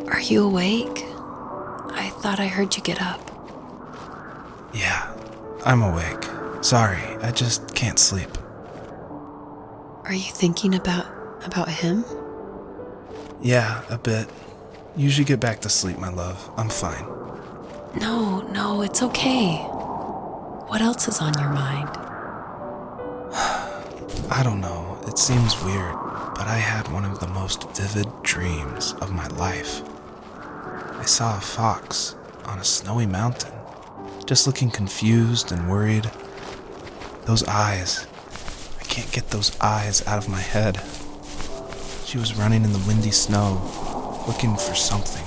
Are you awake? I thought I heard you get up. Yeah, I'm awake. Sorry, I just can't sleep. Are you thinking about him? Yeah, a bit. Usually get back to sleep, my love. I'm fine. No, it's okay. What else is on your mind? I don't know. It seems weird, but I had one of the most vivid dreams of my life. I saw a fox on a snowy mountain, just looking confused and worried. Those eyes. I can't get those eyes out of my head. She was running in the windy snow, looking for something.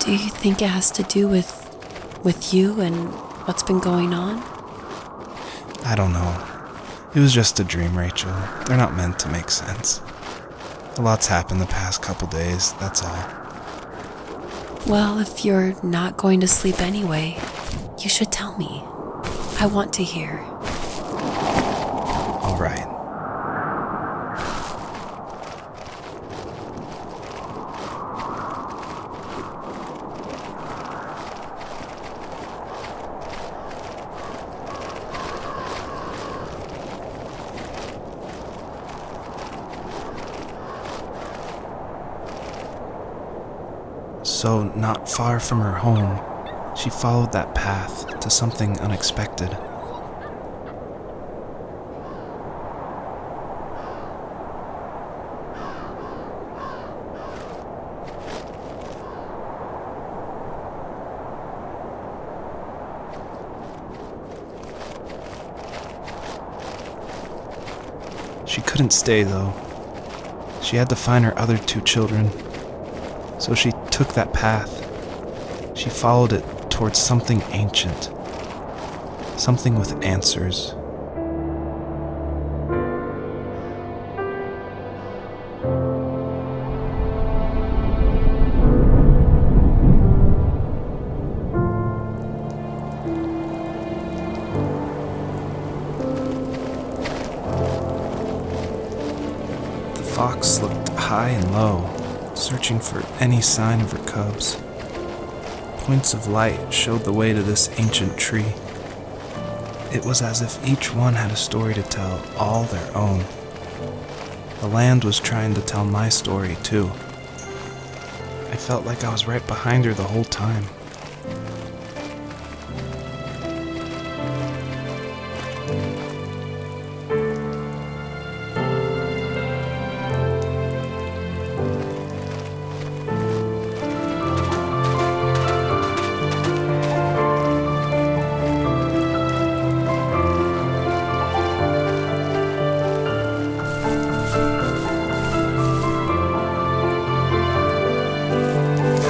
Do you think it has to do with you and what's been going on? I don't know. It was just a dream, Rachel. They're not meant to make sense. A lot's happened the past couple days, that's all. Well, if you're not going to sleep anyway, you should tell me. I want to hear. All right. So, not far from her home, she followed that path to something unexpected. She couldn't stay, though. She had to find her other 2 children. So she took that path. She followed it towards something ancient. Something with answers. The fox looked high and low, searching for any sign of her cubs. Points of light showed the way to this ancient tree. It was as if each one had a story to tell, all their own. The land was trying to tell my story, too. I felt like I was right behind her the whole time.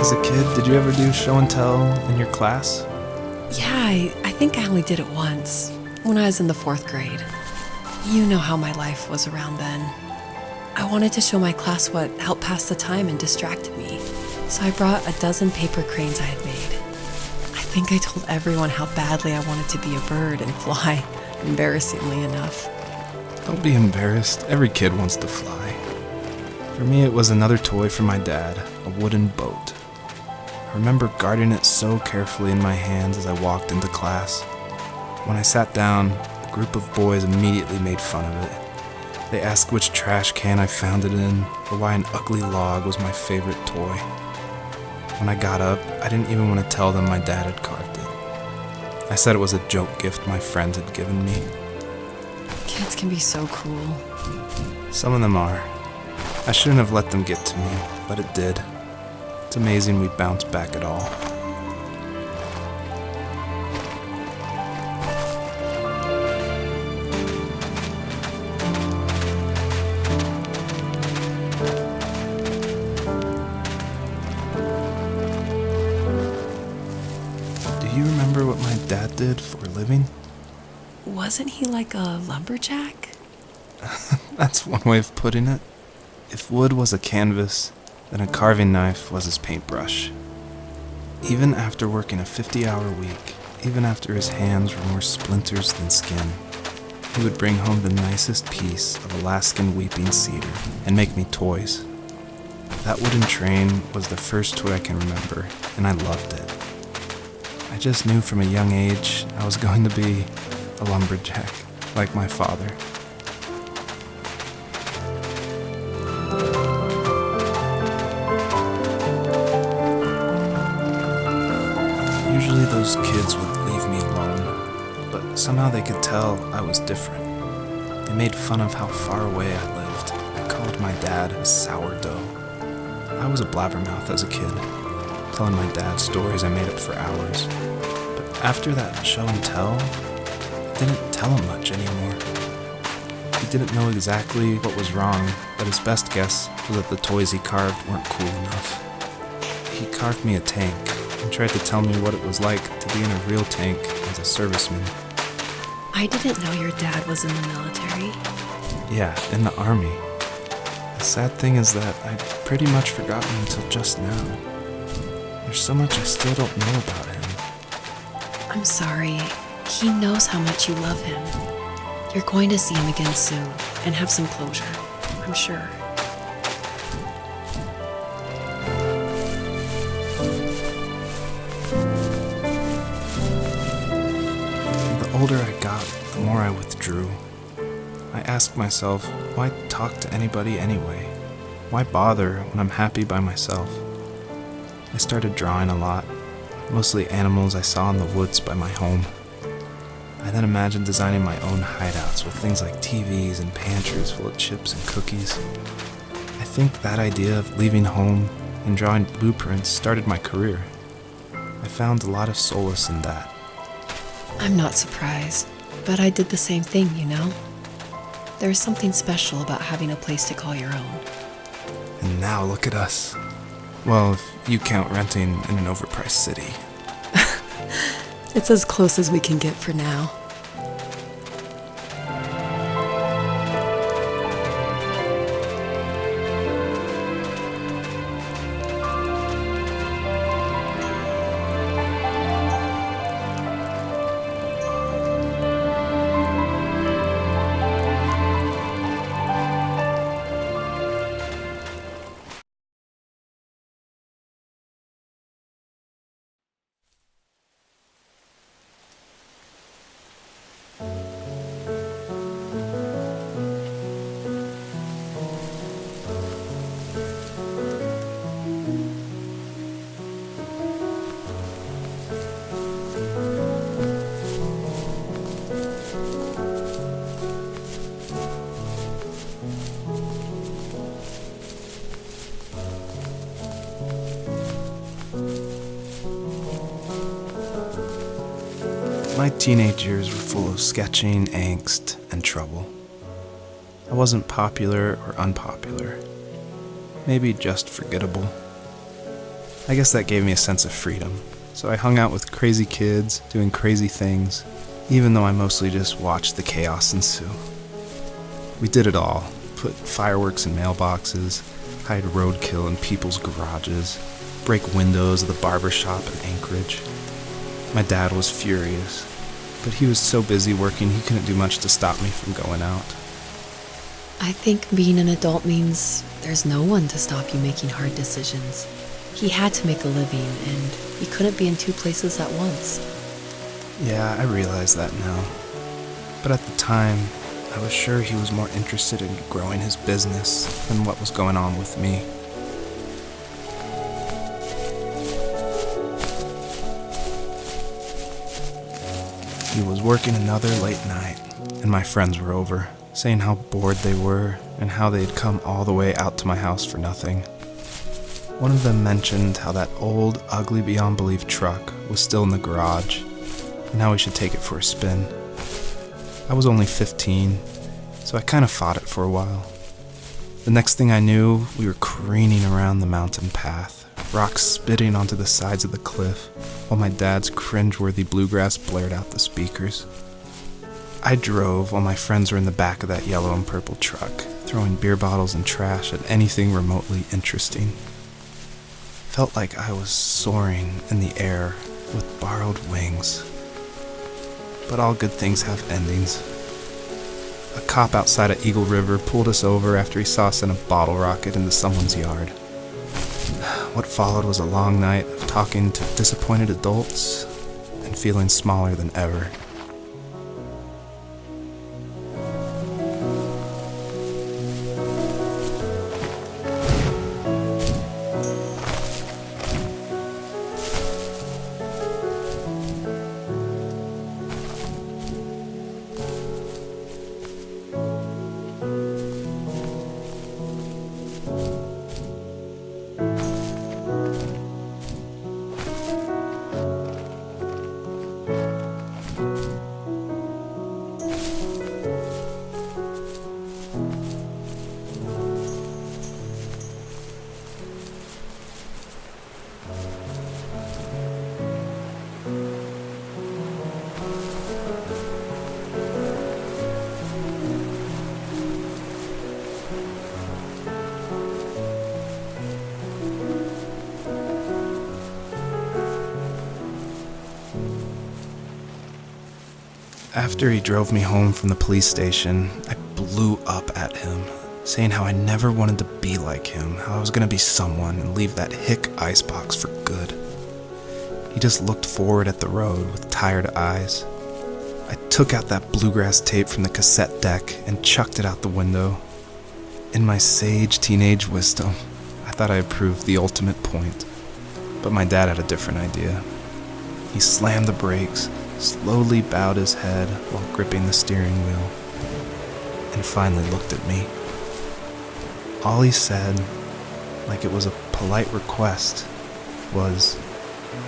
As a kid, did you ever do show and tell in your class? Yeah, I think I only did it once, when I was in the 4th grade. You know how my life was around then. I wanted to show my class what helped pass the time and distracted me, so I brought a dozen paper cranes I had made. I think I told everyone how badly I wanted to be a bird and fly, embarrassingly enough. Don't be embarrassed. Every kid wants to fly. For me, it was another toy from my dad, a wooden boat. I remember guarding it so carefully in my hands as I walked into class. When I sat down, a group of boys immediately made fun of it. They asked which trash can I found it in, or why an ugly log was my favorite toy. When I got up, I didn't even want to tell them my dad had carved it. I said it was a joke gift my friends had given me. Kids can be so cruel. Some of them are. I shouldn't have let them get to me, but it did. It's amazing we bounced back at all. Do you remember what my dad did for a living? Wasn't he like a lumberjack? That's one way of putting it. If wood was a canvas, then a carving knife was his paintbrush. Even after working a 50-hour week, even after his hands were more splinters than skin, he would bring home the nicest piece of Alaskan weeping cedar and make me toys. That wooden train was the first toy I can remember, and I loved it. I just knew from a young age I was going to be a lumberjack, like my father. Usually those kids would leave me alone, but somehow they could tell I was different. They made fun of how far away I lived. I called my dad a sourdough. I was a blabbermouth as a kid, telling my dad stories I made up for hours. But after that show and tell, I didn't tell him much anymore. He didn't know exactly what was wrong, but his best guess was that the toys he carved weren't cool enough. He carved me a tank and tried to tell me what it was like to be in a real tank as a serviceman. I didn't know your dad was in the military. Yeah, in the army. The sad thing is that I'd pretty much forgotten until just now. There's so much I still don't know about him. I'm sorry. He knows how much you love him. You're going to see him again soon and have some closure, I'm sure. The older I got, the more I withdrew. I asked myself, why talk to anybody anyway? Why bother when I'm happy by myself? I started drawing a lot, mostly animals I saw in the woods by my home. I then imagined designing my own hideouts with things like TVs and pantries full of chips and cookies. I think that idea of leaving home and drawing blueprints started my career. I found a lot of solace in that. I'm not surprised, but I did the same thing, you know? There's something special about having a place to call your own. And now look at us. Well, if you count renting in an overpriced city. It's as close as we can get for now. My teenage years were full of sketching, angst, and trouble. I wasn't popular or unpopular. Maybe just forgettable. I guess that gave me a sense of freedom, so I hung out with crazy kids, doing crazy things, even though I mostly just watched the chaos ensue. We did it all. Put fireworks in mailboxes, hide roadkill in people's garages, break windows of the barber shop in Anchorage. My dad was furious, but he was so busy working he couldn't do much to stop me from going out. I think being an adult means there's no one to stop you making hard decisions. He had to make a living, and he couldn't be in two places at once. Yeah, I realize that now. But at the time, I was sure he was more interested in growing his business than what was going on with me. He was working another late night, and my friends were over, saying how bored they were and how they'd come all the way out to my house for nothing. One of them mentioned how that old, ugly beyond belief truck was still in the garage, and how we should take it for a spin. I was only 15, so I kind of fought it for a while. The next thing I knew, we were careening around the mountain path, rocks spitting onto the sides of the cliff, while my dad's cringeworthy bluegrass blared out the speakers. I drove while my friends were in the back of that yellow and purple truck, throwing beer bottles and trash at anything remotely interesting. Felt like I was soaring in the air with borrowed wings. But all good things have endings. A cop outside of Eagle River pulled us over after he saw us in a bottle rocket into someone's yard. What followed was a long night of talking to disappointed adults and feeling smaller than ever. After he drove me home from the police station, I blew up at him, saying how I never wanted to be like him, how I was going to be someone and leave that hick icebox for good. He just looked forward at the road with tired eyes. I took out that bluegrass tape from the cassette deck and chucked it out the window. In my sage teenage wisdom, I thought I had proved the ultimate point, but my dad had a different idea. He slammed the brakes, slowly bowed his head while gripping the steering wheel, and finally looked at me. All he said, like it was a polite request, was,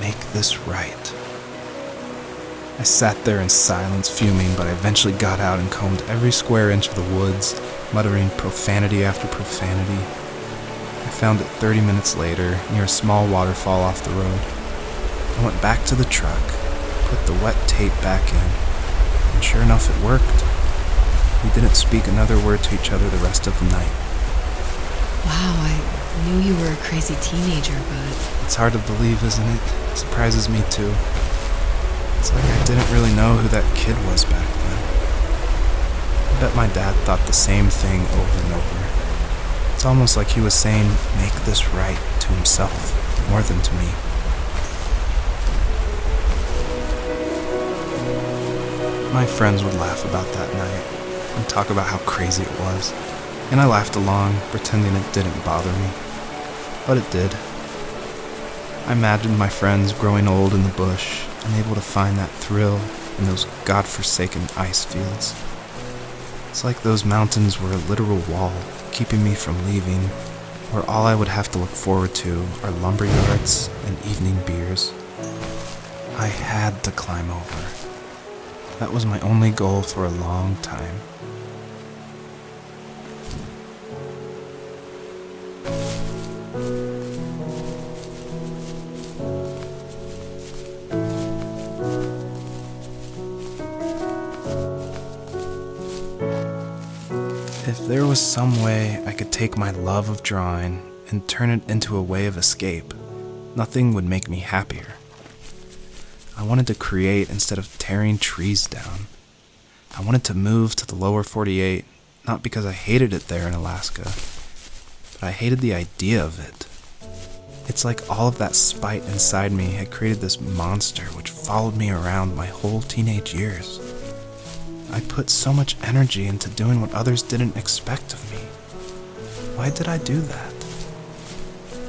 "Make this right." I sat there in silence, fuming, but I eventually got out and combed every square inch of the woods, muttering profanity after profanity. I found it 30 minutes later, near a small waterfall off the road. I went back to the truck, put the wet tape back in, and sure enough it worked. We didn't speak another word to each other the rest of the night. Wow, I knew you were a crazy teenager, but... It's hard to believe, isn't it? It surprises me too. It's like I didn't really know who that kid was back then. I bet my dad thought the same thing over and over. It's almost like he was saying, "Make this right," to himself, more than to me. My friends would laugh about that night and talk about how crazy it was, and I laughed along, pretending it didn't bother me. But it did. I imagined my friends growing old in the bush, unable to find that thrill in those godforsaken ice fields. It's like those mountains were a literal wall, keeping me from leaving, where all I would have to look forward to are lumberyards and evening beers. I had to climb over. That was my only goal for a long time. If there was some way I could take my love of drawing and turn it into a way of escape, nothing would make me happier. I wanted to create instead of tearing trees down. I wanted to move to the lower 48, not because I hated it there in Alaska, but I hated the idea of it. It's like all of that spite inside me had created this monster which followed me around my whole teenage years. I put so much energy into doing what others didn't expect of me. Why did I do that?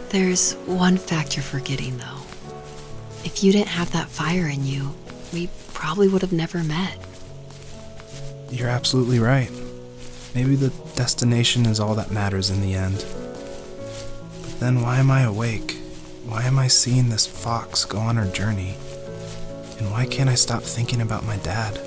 There's one fact you're forgetting, though. If you didn't have that fire in you, we probably would have never met. You're absolutely right. Maybe the destination is all that matters in the end. But then why am I awake? Why am I seeing this fox go on her journey? And why can't I stop thinking about my dad?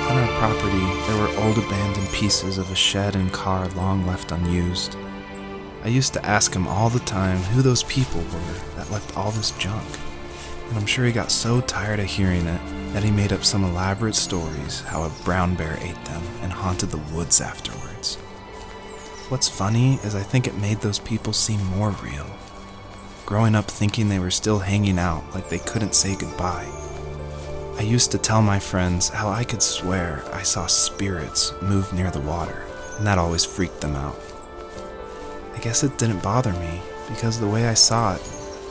On our property, there were old abandoned pieces of a shed and car long left unused. I used to ask him all the time who those people were that left all this junk, and I'm sure he got so tired of hearing it that he made up some elaborate stories how a brown bear ate them and haunted the woods afterwards. What's funny is I think it made those people seem more real. Growing up thinking they were still hanging out like they couldn't say goodbye. I used to tell my friends how I could swear I saw spirits move near the water, and that always freaked them out. I guess it didn't bother me, because the way I saw it,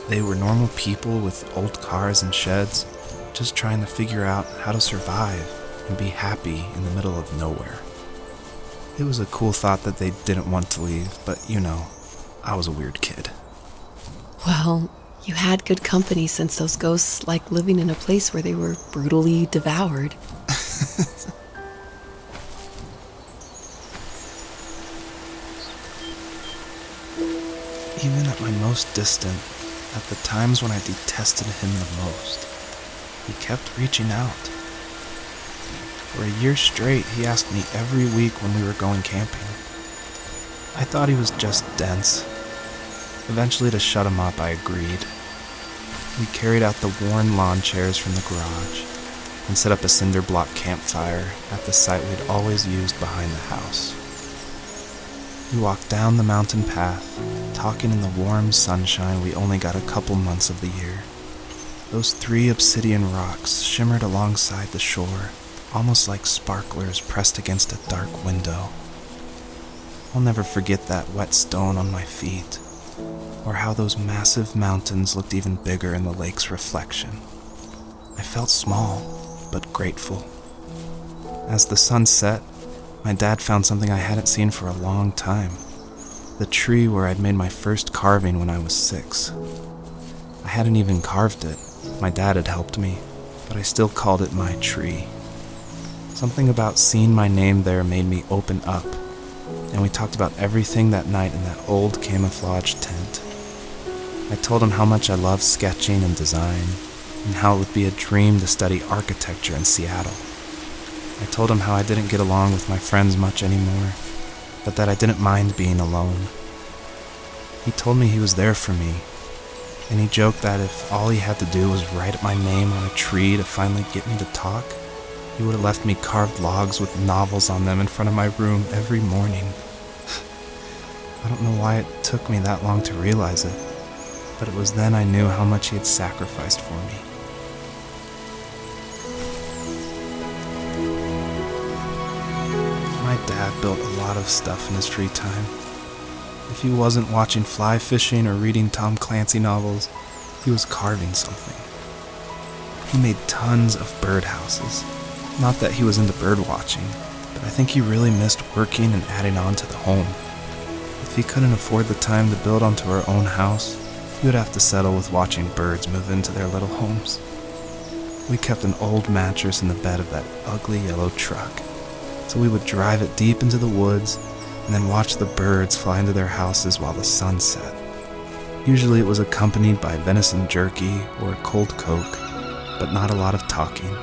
they were normal people with old cars and sheds, just trying to figure out how to survive and be happy in the middle of nowhere. It was a cool thought that they didn't want to leave, but I was a weird kid. Well, you had good company since those ghosts liked living in a place where they were brutally devoured. Even at my most distant, at the times when I detested him the most, he kept reaching out. For a year straight, he asked me every week when we were going camping. I thought he was just dense. Eventually, to shut him up, I agreed. We carried out the worn lawn chairs from the garage and set up a cinder block campfire at the site we'd always used behind the house. We walked down the mountain path, talking in the warm sunshine we only got a couple months of the year. Those 3 obsidian rocks shimmered alongside the shore, almost like sparklers pressed against a dark window. I'll never forget that wet stone on my feet, or how those massive mountains looked even bigger in the lake's reflection. I felt small, but grateful. As the sun set, my dad found something I hadn't seen for a long time. The tree where I'd made my first carving when I was 6. I hadn't even carved it. My dad had helped me, but I still called it my tree. Something about seeing my name there made me open up, and we talked about everything that night in that old camouflage tent. I told him how much I loved sketching and design, and how it would be a dream to study architecture in Seattle. I told him how I didn't get along with my friends much anymore, but that I didn't mind being alone. He told me he was there for me, and he joked that if all he had to do was write my name on a tree to finally get me to talk, he would have left me carved logs with novels on them in front of my room every morning. I don't know why it took me that long to realize it, but it was then I knew how much he had sacrificed for me. My dad built a lot of stuff in his free time. If he wasn't watching fly fishing or reading Tom Clancy novels, he was carving something. He made tons of birdhouses. Not that he was into bird watching, but I think he really missed working and adding on to the home. If he couldn't afford the time to build onto our own house, he would have to settle with watching birds move into their little homes. We kept an old mattress in the bed of that ugly yellow truck, so we would drive it deep into the woods and then watch the birds fly into their houses while the sun set. Usually it was accompanied by venison jerky or a cold Coke, but not a lot of talking,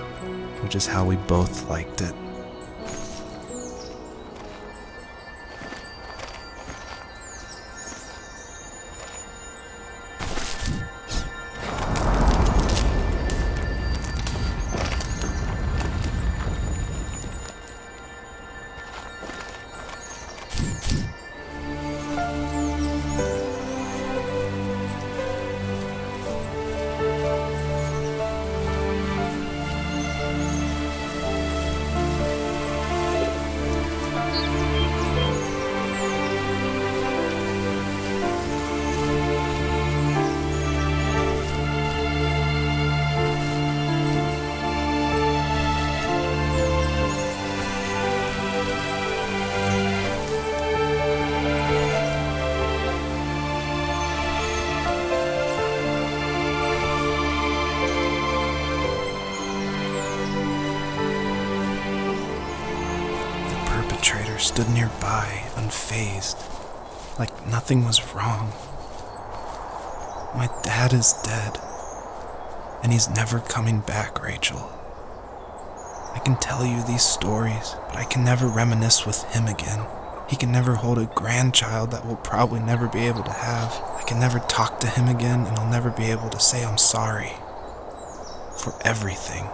which is how we both liked it. Perpetrator stood nearby, unfazed, like nothing was wrong. My dad is dead, and he's never coming back, Rachel. I can tell you these stories, but I can never reminisce with him again. He can never hold a grandchild that we'll probably never be able to have. I can never talk to him again, and I'll never be able to say I'm sorry for everything.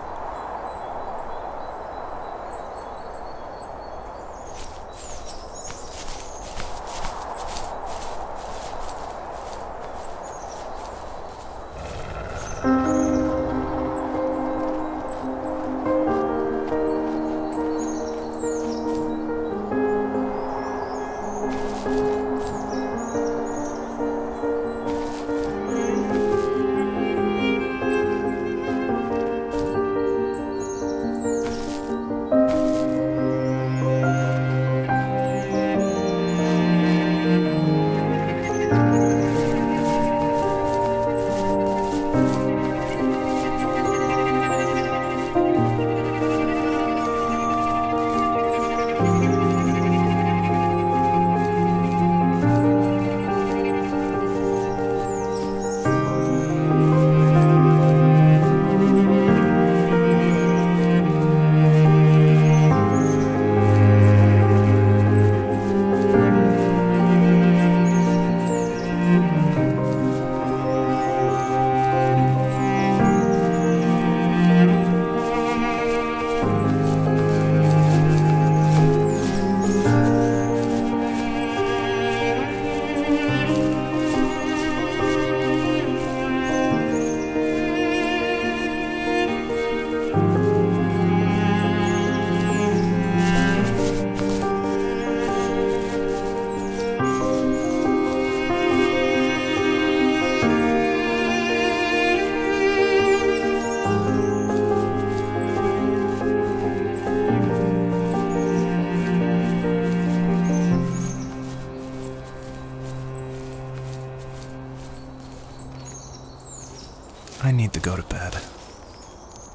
I need to go to bed.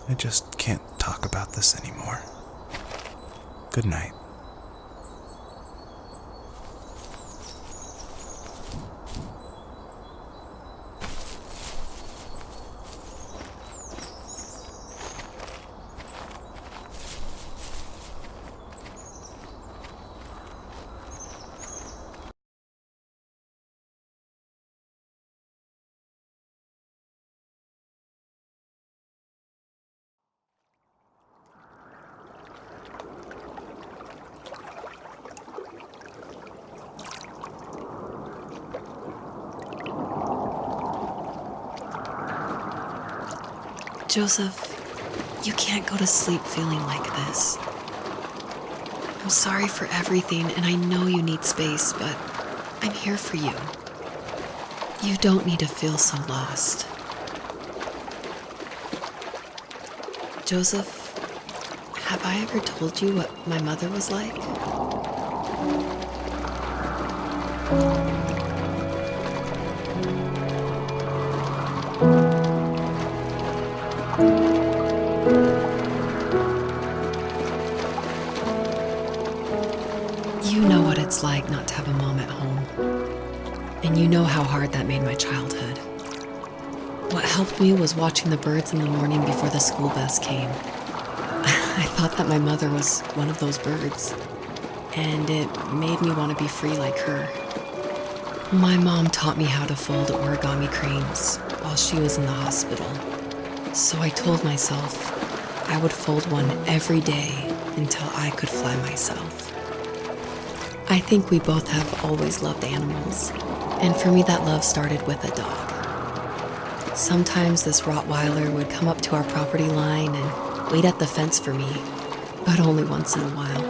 I just can't talk about this anymore. Good night. Joseph, you can't go to sleep feeling like this. I'm sorry for everything, and I know you need space, but I'm here for you. You don't need to feel so lost. Joseph, have I ever told you what my mother was like? You know what it's like not to have a mom at home. And you know how hard that made my childhood. What helped me was watching the birds in the morning before the school bus came. I thought that my mother was one of those birds, and it made me want to be free like her. My mom taught me how to fold origami cranes while she was in the hospital. So I told myself I would fold one every day until I could fly myself. I think we both have always loved animals, and for me that love started with a dog. Sometimes this Rottweiler would come up to our property line and wait at the fence for me, but only once in a while.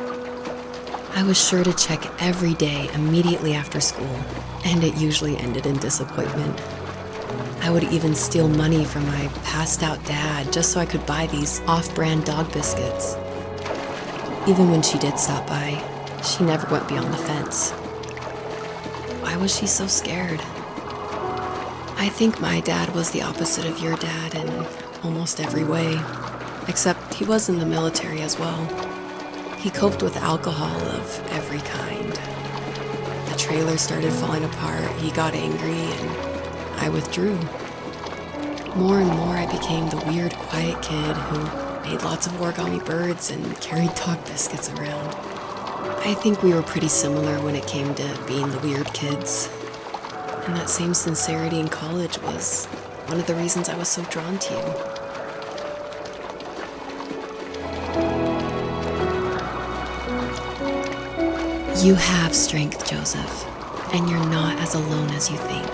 I was sure to check every day immediately after school, and it usually ended in disappointment. I would even steal money from my passed-out dad just so I could buy these off-brand dog biscuits. Even when she did stop by, she never went beyond the fence. Why was she so scared? I think my dad was the opposite of your dad in almost every way, except he was in the military as well. He coped with alcohol of every kind. The trailer started falling apart, he got angry, and I withdrew. More and more I became the weird, quiet kid who made lots of origami birds, and carried dog biscuits around. I think we were pretty similar when it came to being the weird kids. And that same sincerity in college was one of the reasons I was so drawn to you. You have strength, Joseph, and you're not as alone as you think.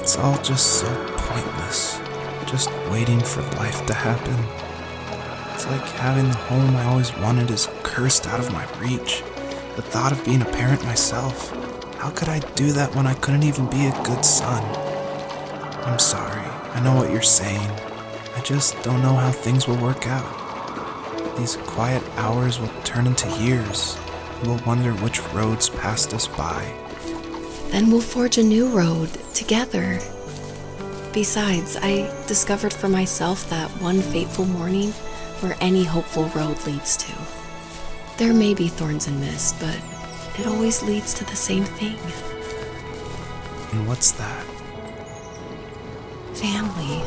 It's all just so pointless, just waiting for life to happen. It's like having the home I always wanted is cursed out of my reach. The thought of being a parent myself, how could I do that when I couldn't even be a good son? I'm sorry, I know what you're saying. I just don't know how things will work out. These quiet hours will turn into years, and we'll wonder which roads passed us by. Then we'll forge a new road together. Besides, I discovered for myself that one fateful morning where any hopeful road leads to. There may be thorns and mist, but it always leads to the same thing. And what's that? Family.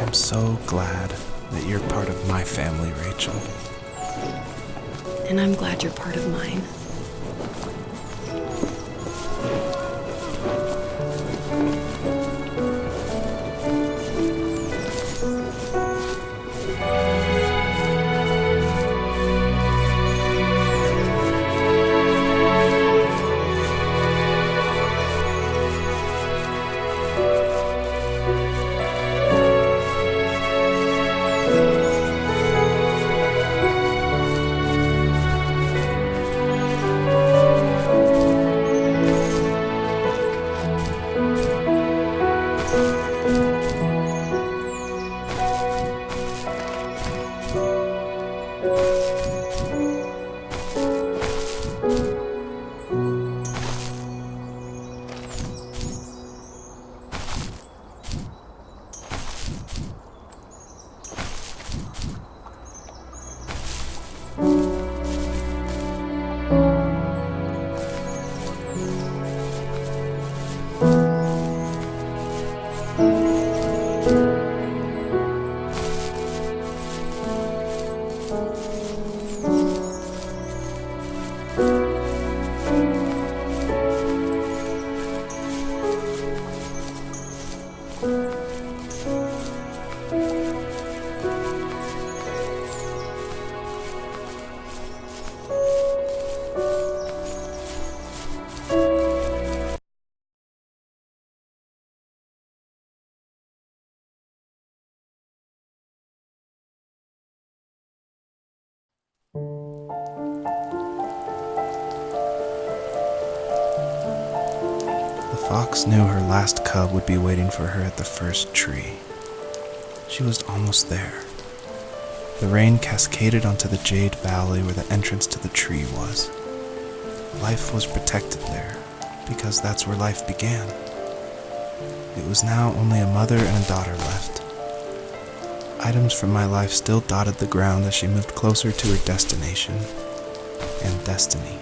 I'm so glad that you're part of my family, Rachel. And I'm glad you're part of mine. The fox knew her last cub would be waiting for her at the first tree. She was almost there. The rain cascaded onto the jade valley where the entrance to the tree was. Life was protected there, because that's where life began. It was now only a mother and a daughter left. Items from my life still dotted the ground as she moved closer to her destination and destiny.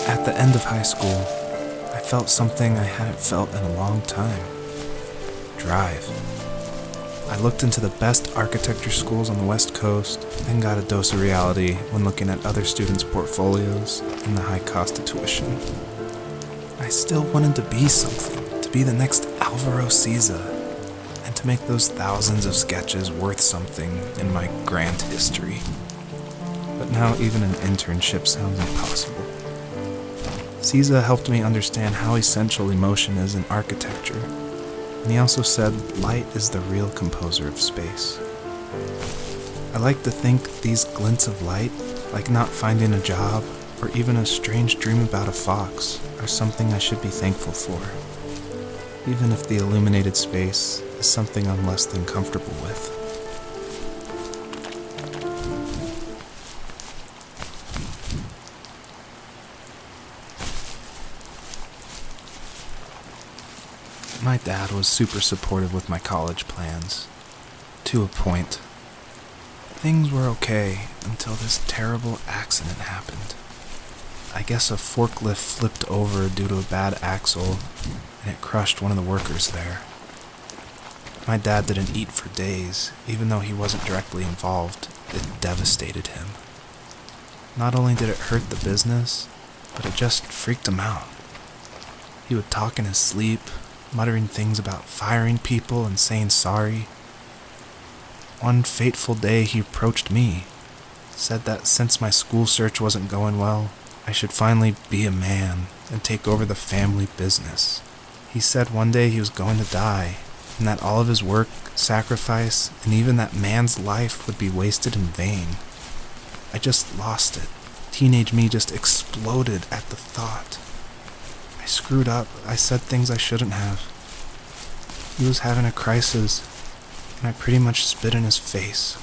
At the end of high school, I felt something I hadn't felt in a long time. Drive. I looked into the best architecture schools on the West Coast, then got a dose of reality when looking at other students' portfolios and the high cost of tuition. I still wanted to be something, to be the next Alvaro Siza, and to make those thousands of sketches worth something in my grand history. But now even an internship sounds impossible. Siza helped me understand how essential emotion is in architecture. And he also said light is the real composer of space. I like to think these glints of light, like not finding a job or even a strange dream about a fox, are something I should be thankful for, even if the illuminated space is something I'm less than comfortable with. My dad was super supportive with my college plans. To a point. Things were okay until this terrible accident happened. I guess a forklift flipped over due to a bad axle, and it crushed one of the workers there. My dad didn't eat for days, even though he wasn't directly involved. It devastated him. Not only did it hurt the business, but it just freaked him out. He would talk in his sleep, muttering things about firing people and saying sorry. One fateful day he approached me, said that since my school search wasn't going well, I should finally be a man and take over the family business. He said one day he was going to die, and that all of his work, sacrifice, and even that man's life would be wasted in vain. I just lost it. Teenage me just exploded at the thought. I screwed up. I said things I shouldn't have. He was having a crisis, and I pretty much spit in his face.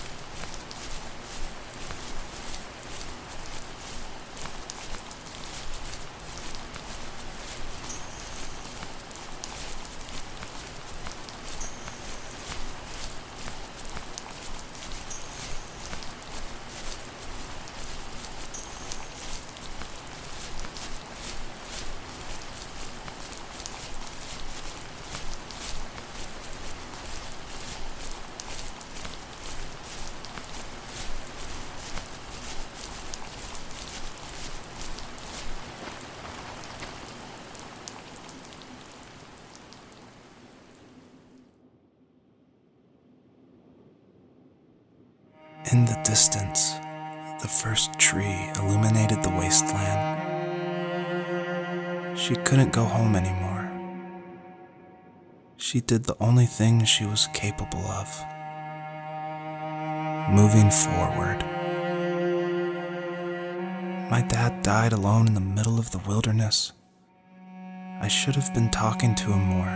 In the distance, the first tree illuminated the wasteland. She couldn't go home anymore. She did the only thing she was capable of: moving forward. My dad died alone in the middle of the wilderness. I should have been talking to him more.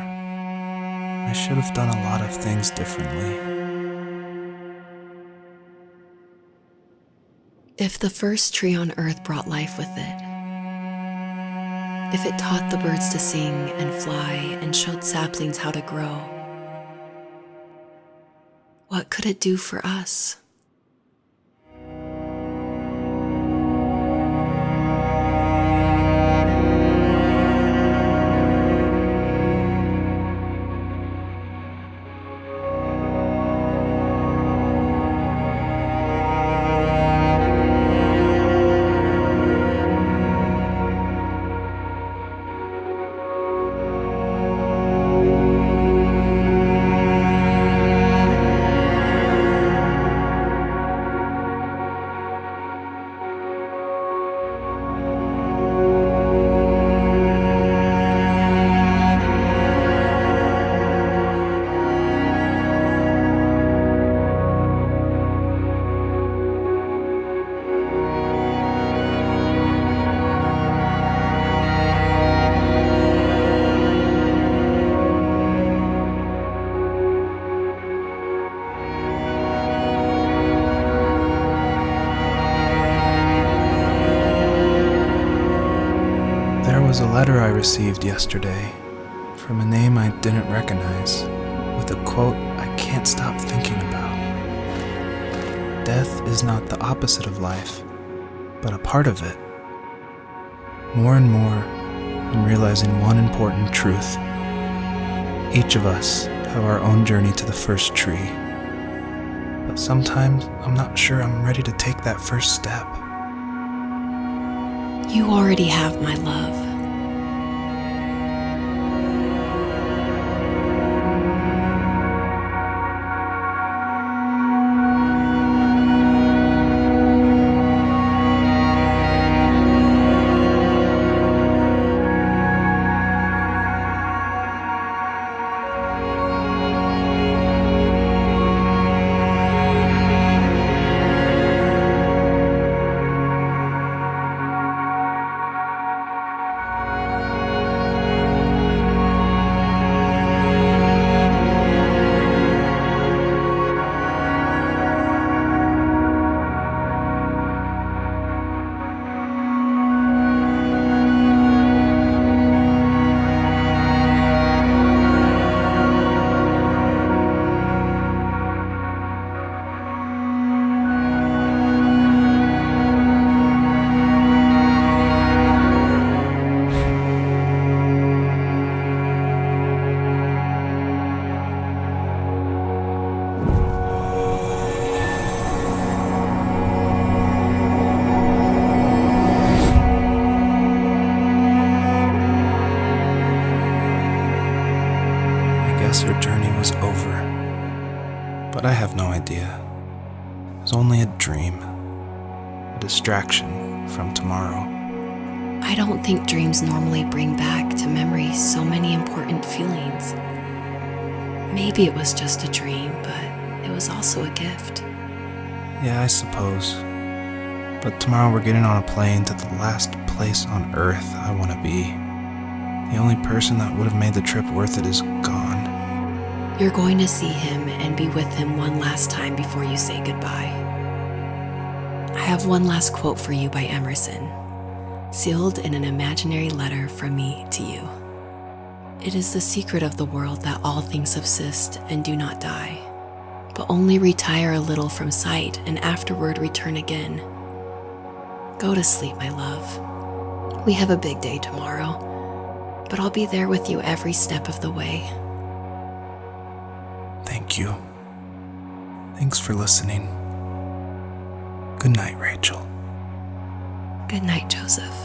I should have done a lot of things differently. If the first tree on earth brought life with it, if it taught the birds to sing and fly and showed saplings how to grow, what could it do for us? There was a letter I received yesterday from a name I didn't recognize, with a quote I can't stop thinking about. Death is not the opposite of life, but a part of it. More and more, I'm realizing one important truth. Each of us have our own journey to the first tree, but sometimes I'm not sure I'm ready to take that first step. You already have my love. guess her journey was over. But I have no idea. It was only a dream, a distraction from tomorrow. I don't think dreams normally bring back to memory so many important feelings. Maybe it was just a dream, but it was also a gift. Yeah, I suppose. But tomorrow we're getting on a plane to the last place on Earth I want to be. The only person that would have made the trip worth it is gone. You're going to see him and be with him one last time before you say goodbye. I have one last quote for you by Emerson, sealed in an imaginary letter from me to you. It is the secret of the world that all things subsist and do not die, but only retire a little from sight and afterward return again. Go to sleep, my love. We have a big day tomorrow, but I'll be there with you every step of the way. Thank you. Thanks for listening. Good night, Rachel. Good night, Joseph.